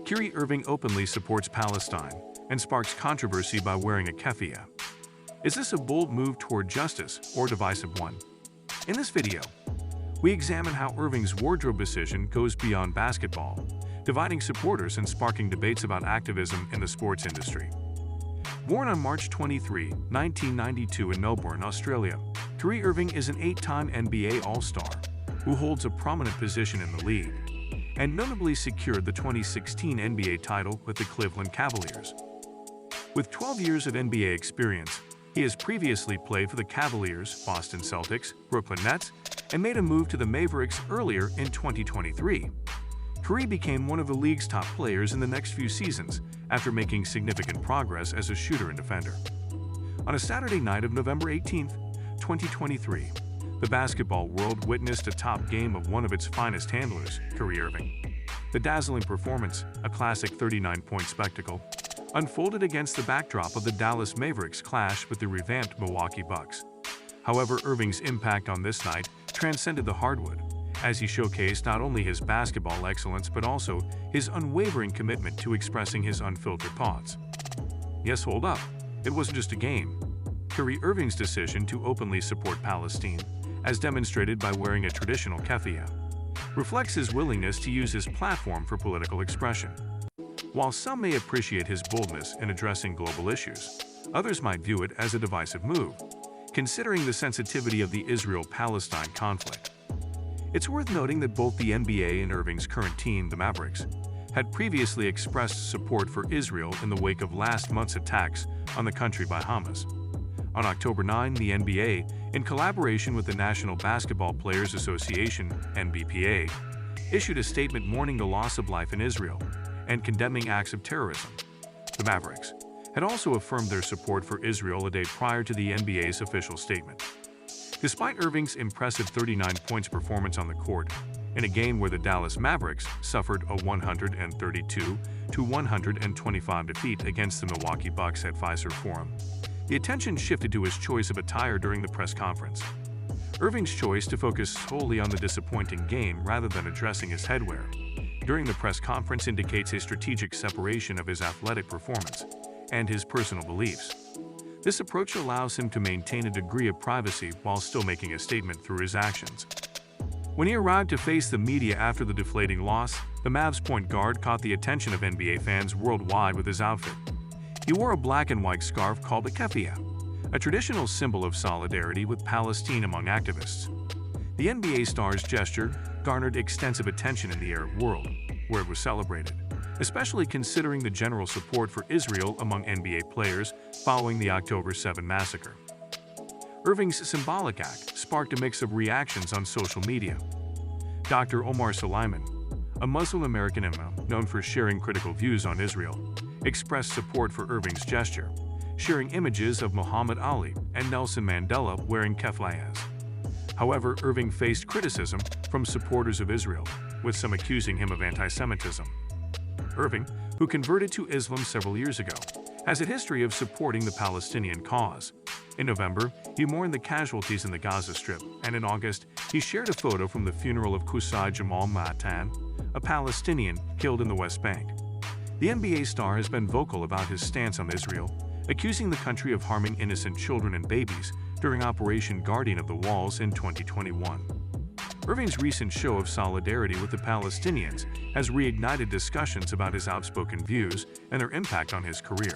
Kyrie Irving openly supports Palestine and sparks controversy by wearing a keffiyeh. Is this a bold move toward justice or a divisive one? In this video, we examine how Irving's wardrobe decision goes beyond basketball, dividing supporters and sparking debates about activism in the sports industry. Born on March 23, 1992 in Melbourne, Australia, Kyrie Irving is an 8-time NBA All-Star who holds a prominent position in the league and notably secured the 2016 NBA title with the Cleveland Cavaliers. With 12 years of NBA experience, he has previously played for the Cavaliers, Boston Celtics, Brooklyn Nets, and made a move to the Mavericks earlier in 2023. Kyrie became one of the league's top players in the next few seasons after making significant progress as a shooter and defender. On a Saturday night of November 18, 2023, the basketball world witnessed a top game of one of its finest handlers, Kyrie Irving. The dazzling performance, a classic 39-point spectacle, unfolded against the backdrop of the Dallas Mavericks' clash with the revamped Milwaukee Bucks. However, Irving's impact on this night transcended the hardwood, as he showcased not only his basketball excellence but also his unwavering commitment to expressing his unfiltered thoughts. Yes, hold up, it wasn't just a game. Kyrie Irving's decision to openly support Palestine, as demonstrated by wearing a traditional keffiyeh, reflects his willingness to use his platform for political expression. While some may appreciate his boldness in addressing global issues, others might view it as a divisive move, considering the sensitivity of the Israel-Palestine conflict. It's worth noting that both the NBA and Irving's current team, the Mavericks, had previously expressed support for Israel in the wake of last month's attacks on the country by Hamas. On October 9, the NBA, in collaboration with the National Basketball Players Association (NBPA), issued a statement mourning the loss of life in Israel and condemning acts of terrorism. The Mavericks had also affirmed their support for Israel a day prior to the NBA's official statement. Despite Irving's impressive 39 points performance on the court, in a game where the Dallas Mavericks suffered a 132-125 defeat against the Milwaukee Bucks at Fiserv Forum, the attention shifted to his choice of attire during the press conference. Irving's choice to focus solely on the disappointing game rather than addressing his headwear during the press conference indicates a strategic separation of his athletic performance and his personal beliefs. This approach allows him to maintain a degree of privacy while still making a statement through his actions. When he arrived to face the media after the deflating loss, the Mavs point guard caught the attention of NBA fans worldwide with his outfit. He wore a black and white scarf called a keffiyeh, a traditional symbol of solidarity with Palestine among activists. The NBA star's gesture garnered extensive attention in the Arab world, where it was celebrated, especially considering the general support for Israel among NBA players following the October 7 massacre. Irving's symbolic act sparked a mix of reactions on social media. Dr. Omar Suleiman, a Muslim-American imam known for sharing critical views on Israel, expressed support for Irving's gesture, sharing images of Muhammad Ali and Nelson Mandela wearing keffiyehs. However, Irving faced criticism from supporters of Israel, with some accusing him of anti-Semitism. Irving, who converted to Islam several years ago, has a history of supporting the Palestinian cause. In November, he mourned the casualties in the Gaza Strip, and in August, he shared a photo from the funeral of Qusay Jamal Matan, a Palestinian killed in the West Bank. The NBA star has been vocal about his stance on Israel, accusing the country of harming innocent children and babies during Operation Guardian of the Walls in 2021. Irving's recent show of solidarity with the Palestinians has reignited discussions about his outspoken views and their impact on his career.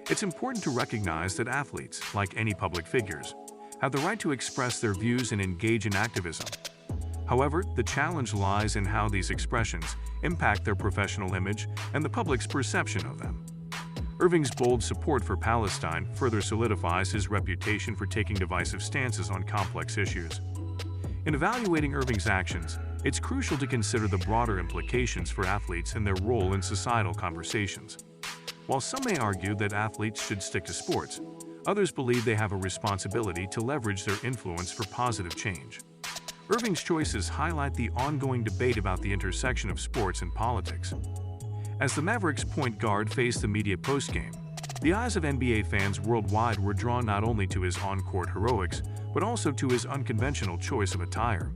It's important to recognize that athletes, like any public figures, have the right to express their views and engage in activism. However, the challenge lies in how these expressions impact their professional image and the public's perception of them. Irving's bold support for Palestine further solidifies his reputation for taking divisive stances on complex issues. In evaluating Irving's actions, it's crucial to consider the broader implications for athletes and their role in societal conversations. While some may argue that athletes should stick to sports, others believe they have a responsibility to leverage their influence for positive change. Irving's choices highlight the ongoing debate about the intersection of sports and politics. As the Mavericks point guard faced the media postgame, the eyes of NBA fans worldwide were drawn not only to his on-court heroics, but also to his unconventional choice of attire.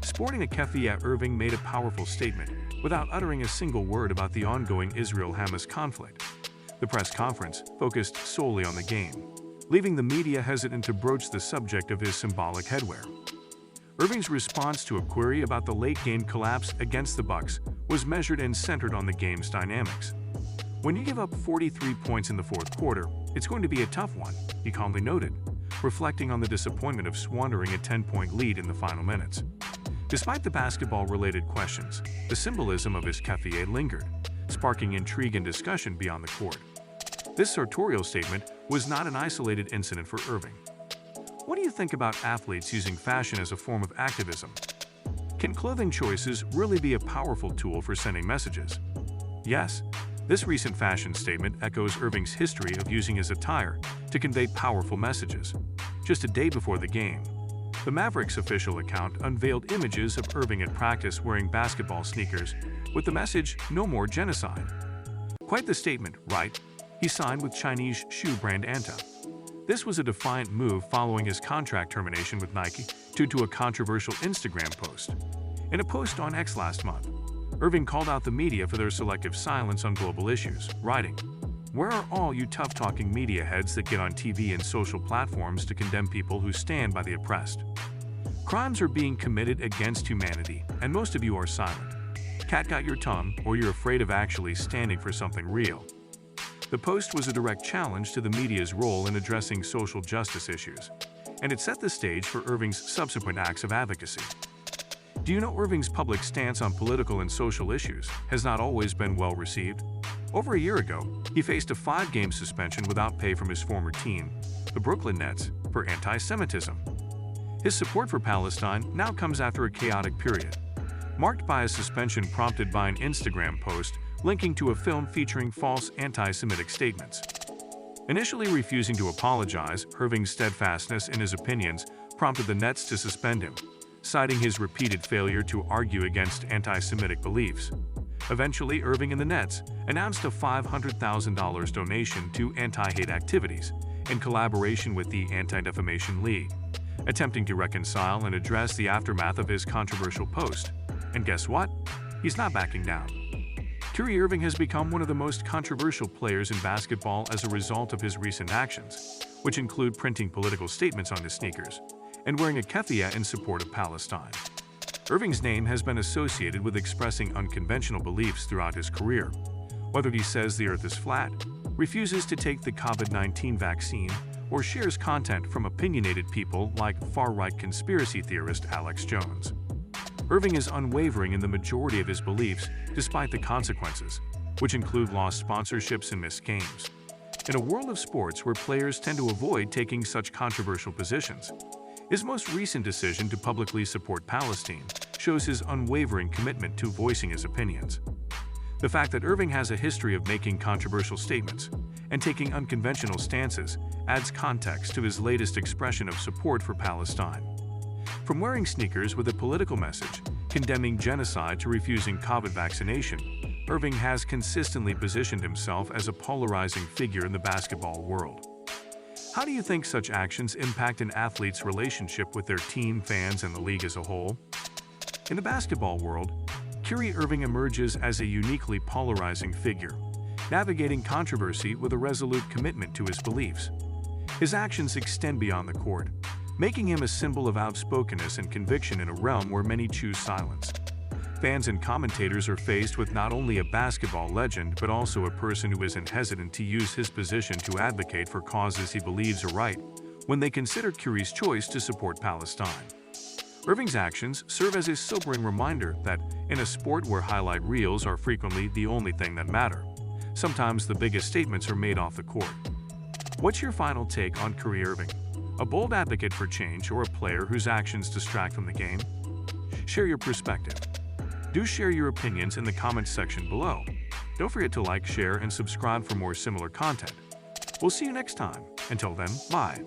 Sporting a keffiyeh, Irving made a powerful statement, without uttering a single word about the ongoing Israel-Hamas conflict. The press conference focused solely on the game, leaving the media hesitant to broach the subject of his symbolic headwear. Irving's response to a query about the late-game collapse against the Bucks was measured and centered on the game's dynamics. "When you give up 43 points in the fourth quarter, it's going to be a tough one," he calmly noted, reflecting on the disappointment of squandering a 10-point lead in the final minutes. Despite the basketball-related questions, the symbolism of his keffiyeh lingered, sparking intrigue and discussion beyond the court. This sartorial statement was not an isolated incident for Irving. What do you think about athletes using fashion as a form of activism? Can clothing choices really be a powerful tool for sending messages? Yes, this recent fashion statement echoes Irving's history of using his attire to convey powerful messages. Just a day before the game, the Mavericks official account unveiled images of Irving at practice wearing basketball sneakers with the message, "No more genocide." Quite the statement, right? He signed with Chinese shoe brand Anta. This was a defiant move following his contract termination with Nike due to a controversial Instagram post. In a post on X last month, Irving called out the media for their selective silence on global issues, writing, "Where are all you tough-talking media heads that get on TV and social platforms to condemn people who stand by the oppressed? Crimes are being committed against humanity, and most of you are silent. Cat got your tongue, or you're afraid of actually standing for something real." The post was a direct challenge to the media's role in addressing social justice issues, and it set the stage for Irving's subsequent acts of advocacy. Do you know Irving's public stance on political and social issues has not always been well received? Over a year ago, he faced a 5-game suspension without pay from his former team, the Brooklyn Nets, for anti-Semitism. His support for Palestine now comes after a chaotic period, marked by a suspension prompted by an Instagram post linking to a film featuring false anti-Semitic statements. Initially refusing to apologize, Irving's steadfastness in his opinions prompted the Nets to suspend him, citing his repeated failure to argue against anti-Semitic beliefs. Eventually, Irving and the Nets announced a $500,000 donation to anti-hate activities in collaboration with the Anti-Defamation League, attempting to reconcile and address the aftermath of his controversial post. And guess what? He's not backing down. Kyrie Irving has become one of the most controversial players in basketball as a result of his recent actions, which include printing political statements on his sneakers and wearing a keffiyeh in support of Palestine. Irving's name has been associated with expressing unconventional beliefs throughout his career, whether he says the earth is flat, refuses to take the COVID-19 vaccine, or shares content from opinionated people like far-right conspiracy theorist Alex Jones. Irving is unwavering in the majority of his beliefs despite the consequences, which include lost sponsorships and missed games. In a world of sports where players tend to avoid taking such controversial positions, his most recent decision to publicly support Palestine shows his unwavering commitment to voicing his opinions. The fact that Irving has a history of making controversial statements and taking unconventional stances adds context to his latest expression of support for Palestine. From wearing sneakers with a political message, condemning genocide to refusing COVID vaccination, Irving has consistently positioned himself as a polarizing figure in the basketball world. How do you think such actions impact an athlete's relationship with their team, fans, and the league as a whole? In the basketball world, Kyrie Irving emerges as a uniquely polarizing figure, navigating controversy with a resolute commitment to his beliefs. His actions extend beyond the court, making him a symbol of outspokenness and conviction in a realm where many choose silence. Fans and commentators are faced with not only a basketball legend but also a person who isn't hesitant to use his position to advocate for causes he believes are right when they consider Kyrie's choice to support Palestine. Irving's actions serve as a sobering reminder that, in a sport where highlight reels are frequently the only thing that matter, sometimes the biggest statements are made off the court. What's your final take on Kyrie Irving? A bold advocate for change or a player whose actions distract from the game? Share your perspective. Do share your opinions in the comments section below. Don't forget to like, share, and subscribe for more similar content. We'll see you next time. Until then, bye.